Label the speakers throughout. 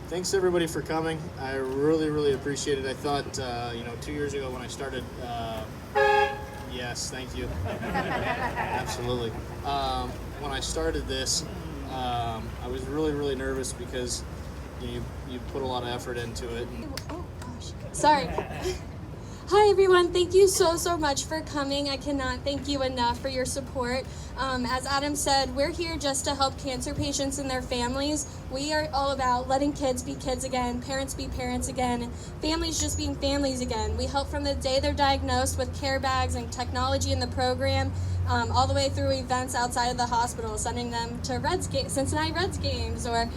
Speaker 1: Thanks everybody for coming. I really appreciate it. I thought, 2 years ago when I started, yes, thank you. Absolutely. When I started this, I was really nervous because you put a lot of effort into it.
Speaker 2: Oh gosh, sorry. Hi everyone, thank you so much for coming. I cannot thank you enough for your support. As Adam said, we're here just to help cancer patients and their families. We are all about letting kids be kids again, parents be parents again, families just being families again. We help from the day they're diagnosed with care bags and technology in the program, all the way through events outside of the hospital, sending them to Cincinnati Reds games, or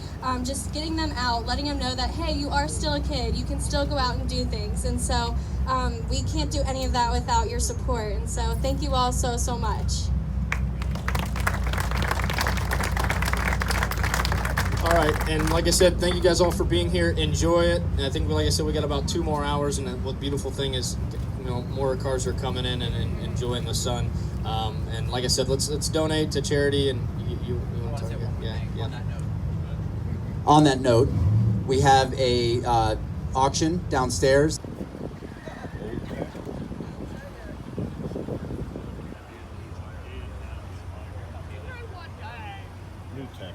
Speaker 2: just getting them out, letting them know that, hey, you are still a kid, you can still go out and do things. And so we can't do any of that without your support. And so thank you all so much.
Speaker 1: All right, and like I said, thank you guys all for being here. Enjoy it. And I think, like I said, we got about 2 more hours, and the beautiful thing is, more cars are coming in and enjoying the sun. And like I said, let's donate to charity. And you want to talk? Yeah.
Speaker 3: On that note, we have a auction downstairs.
Speaker 4: New tech.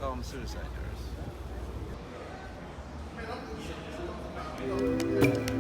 Speaker 4: call them suicide doors.